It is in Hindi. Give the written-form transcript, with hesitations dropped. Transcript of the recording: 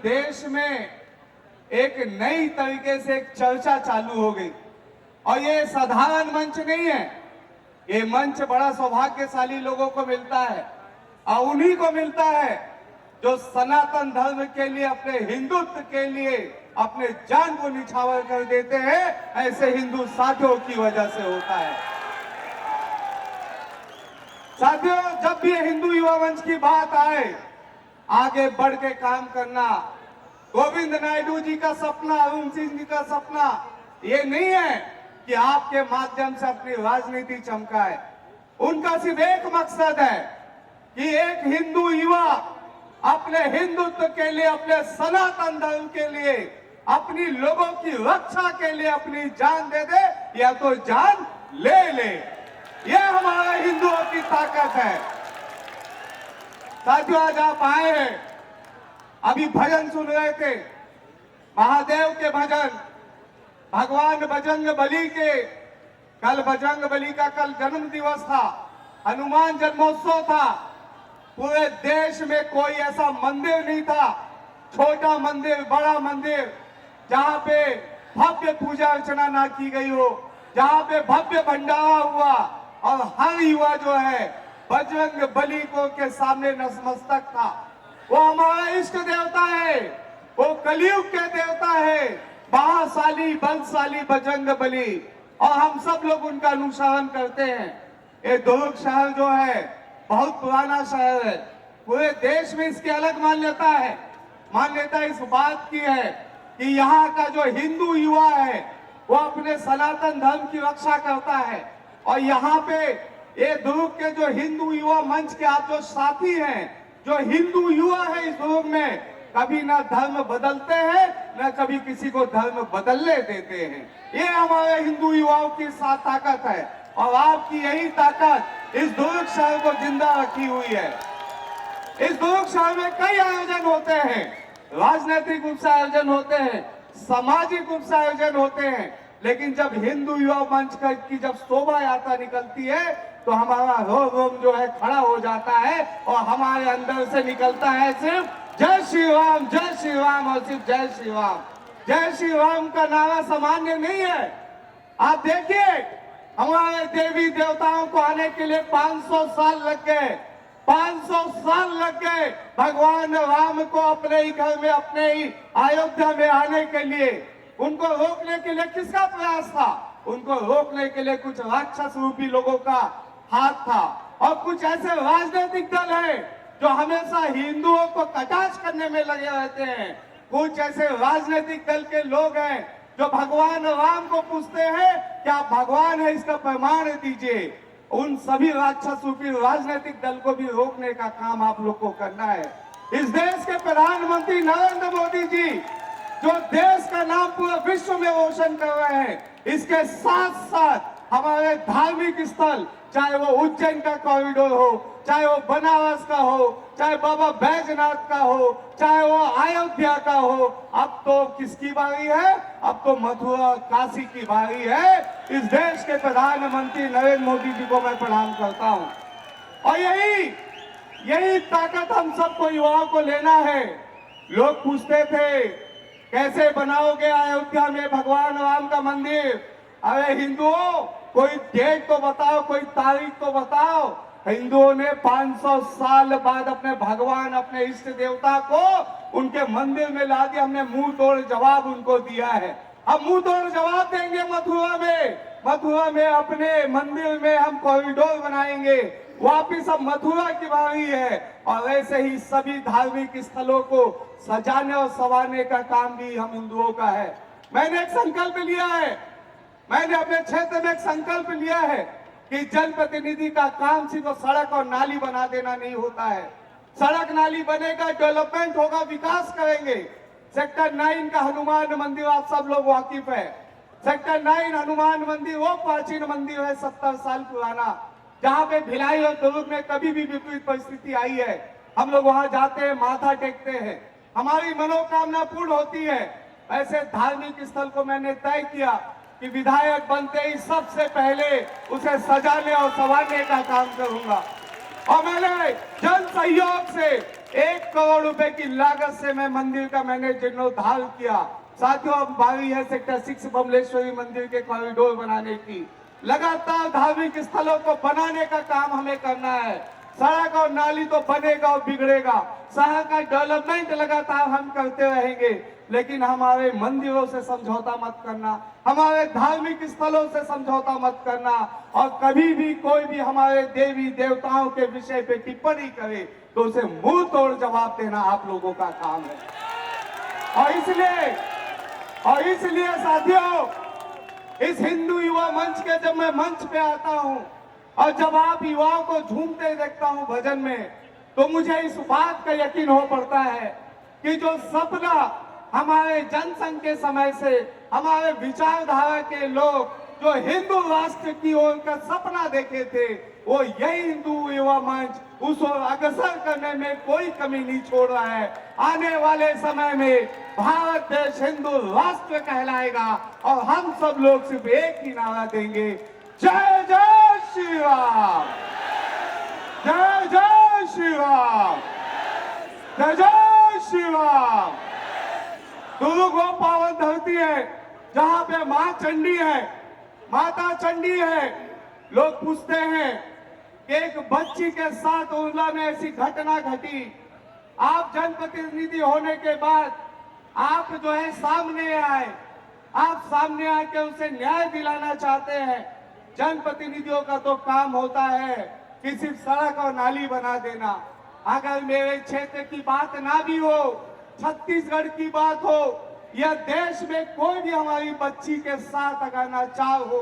देश में एक नई तरीके से एक चर्चा चालू हो गई। और ये साधारण मंच नहीं है, ये मंच बड़ा सौभाग्यशाली लोगों को मिलता है और उन्हीं को मिलता है जो सनातन धर्म के लिए, अपने हिंदुत्व के लिए अपने जान को निछावर कर देते हैं। ऐसे हिंदू साथियों की वजह से होता है। साथियों, जब भी हिंदू युवा मंच की बात आए, आगे बढ़ के काम करना, गोविंद नायडू जी का सपना, अरुण सिंह जी का सपना ये नहीं है कि आपके माध्यम से अपनी राजनीति चमकाए। उनका सिर्फ एक मकसद है कि एक हिंदू युवा अपने हिंदुत्व के लिए, अपने सनातन धर्म के लिए, अपनी लोगों की रक्षा के लिए अपनी जान दे दे या तो जान ले ले। यह हमारे हिंदुओं की ताकत है। साथियों, आज आप आए हैं, अभी भजन सुन रहे थे, महादेव के भजन, भगवान बजरंग बली के। कल बजरंग बली का कल जन्म दिवस था, हनुमान जन्मोत्सव था। पूरे देश में कोई ऐसा मंदिर नहीं था, छोटा मंदिर बड़ा मंदिर, जहां पे भव्य पूजा अर्चना ना की गई हो, जहां पे भव्य भंडारा हुआ और हर युवा जो है बजरंग बली को के सामने नतमस्तक था। वो हमारा इष्ट देवता है, वो कलयुग के देवता है, महाशाली बलशाली बजरंग बली, और हम सब लोग उनका अनुसरण करते हैं। ये दुर्ग शहर जो है बहुत पुराना शहर है, पूरे देश में इसकी अलग मान्यता है। मान्यता इस बात की है कि यहाँ का जो हिंदू युवा है वो अपने सनातन धर्म की रक्षा करता है। और यहाँ पे ये दुर्ग के जो हिंदू युवा मंच के आप जो साथी हैं, जो हिंदू युवा है इस दुर्ग में, कभी ना धर्म बदलते हैं न कभी किसी को धर्म बदलने देते हैं। ये हमारे हिंदू युवाओं की साथ ताकत है और आपकी यही ताकत इस दुर्ग शहर को जिंदा रखी हुई है। इस दुर्ग शहर में कई आयोजन होते हैं, राजनीतिक रूप से आयोजन होते हैं, सामाजिक रूप से आयोजन होते हैं, लेकिन जब हिंदू युवा मंच की जब शोभा यात्रा निकलती है तो हमारा रोम रोम जो है खड़ा हो जाता है और हमारे अंदर से निकलता है सिर्फ जय श्री राम, जय श्री राम और सिर्फ जय श्री राम। जय श्री राम का नारा सामान्य नहीं है। आप देखिए, हमारे देवी देवताओं को आने के लिए 500 साल लग गए, 500 साल लग गए भगवान राम को अपने ही घर में, अपने ही अयोध्या में आने के लिए। उनको रोकने के लिए किसका प्रयास था? उनको रोकने के लिए कुछ राक्षस रूपी लोगों का हाथ था और कुछ ऐसे राजनीतिक दल है जो हमेशा हिंदुओं को कटाक्ष करने में लगे रहते हैं। कुछ ऐसे राजनीतिक दल के लोग हैं जो भगवान राम को पूछते हैं कि आप भगवान है, इसका प्रमाण दीजिए। उन सभी राक्षस रूपी राजनीतिक दल को भी रोकने का काम आप लोग को करना है। इस देश के प्रधानमंत्री नरेंद्र मोदी जी जो देश का नाम पूरे विश्व में रोशन कर रहे हैं, इसके साथ साथ हमारे धार्मिक स्थल, चाहे वो उज्जैन का कॉरिडोर हो, चाहे वो बनारस का हो, चाहे बाबा बैजनाथ का हो, चाहे वो अयोध्या का हो, अब तो किसकी बारी है? अब तो मथुरा काशी की बारी है। इस देश के प्रधानमंत्री नरेंद्र मोदी जी को मैं प्रणाम करता हूं। और यही ताकत हम सबको युवाओं को लेना है। लोग पूछते थे कैसे बनाओगे अयोध्या में भगवान राम का मंदिर? अरे हिंदुओं, कोई डेट तो बताओ, कोई तारीख तो बताओ। हिंदुओं ने 500 साल बाद अपने भगवान, अपने इष्ट देवता को उनके मंदिर में ला दिया। हमने मुंह तोड़ जवाब उनको दिया है। अब मुंह तोड़ जवाब देंगे मथुरा में। मथुरा में अपने मंदिर में हम कॉरिडोर बनाएंगे। वापिस अब मथुरा की बारी है। और ऐसे ही सभी धार्मिक स्थलों को सजाने और संवारने का काम भी हम हिंदुओं का है। मैंने एक संकल्प लिया है, मैंने अपने क्षेत्र में एक संकल्प लिया है कि जनप्रतिनिधि का काम सिर्फ सड़क और नाली बना देना नहीं होता है। सड़क नाली बनेगा, डेवलपमेंट होगा, विकास करेंगे। सेक्टर 9 का हनुमान मंदिर आप सब लोग वाकिफ है। सेक्टर 9 हनुमान मंदिर वो प्राचीन मंदिर है, 70 साल पुराना, जहां पे भिलाई और दुर्ग में कभी भी विपरीत परिस्थिति आई है, हम लोग वहां जाते हैं, माथा टेकते हैं, हमारी मनोकामना पूर्ण होती है। ऐसे धार्मिक स्थल को मैंने तय किया कि विधायक बनते ही सबसे पहले उसे सजाने और संवारने का काम करूंगा। और मैंने जन सहयोग से 1 करोड़ रुपए की लागत से मैं मंदिर का मैंने जीर्णोद्धार किया। साथियों, अब बारी है सेक्टर 6 बमलेश्वरी मंदिर के कॉरिडोर बनाने की। लगातार धार्मिक स्थलों को बनाने का काम हमें करना है। सड़क और नाली तो बनेगा और बिगड़ेगा, शहर का डेवलपमेंट लगातार हम करते रहेंगे, लेकिन हमारे मंदिरों से समझौता मत करना, हमारे धार्मिक स्थलों से समझौता मत करना, और कभी भी कोई भी हमारे देवी देवताओं के विषय पे टिप्पणी करे तो उसे मुंह तोड़ जवाब देना आप लोगों का काम है। और इसलिए साथियों, इस हिंदू युवा मंच के जब मैं मंच पे आता हूं और जब आप युवाओं को झूमते देखता हूं भजन में, तो मुझे इस बात का यकीन हो पड़ता है कि जो सपना हमारे जनसंघ के समय से हमारे विचारधारा के लोग जो हिंदू राष्ट्र की ओर का सपना देखे थे, वो यही हिंदू युवा मंच उसको अग्रसर करने में कोई कमी नहीं छोड़ रहा है। आने वाले समय में भारत देश हिंदू राष्ट्र कहलाएगा और हम सब लोग सिर्फ एक ही नारा देंगे, जय जय श्री राम, जय जय श्री राम, जय जय श्री राम। दुर्ग वो पावन धरती है जहां पे मां चंडी है, माता चंडी है। लोग पूछते हैं कि एक बच्ची के साथ उर्ला में ऐसी घटना घटी, आप जनप्रतिनिधि होने के बाद आप जो है सामने आए, आप सामने आके उसे न्याय दिलाना चाहते हैं। जनप्रतिनिधियों का तो काम होता है कि सिर्फ सड़क और नाली बना देना। अगर मेरे क्षेत्र की बात ना भी हो, छत्तीसगढ़ की बात हो या देश में कोई भी हमारी बच्ची के साथ अगर नाचार हो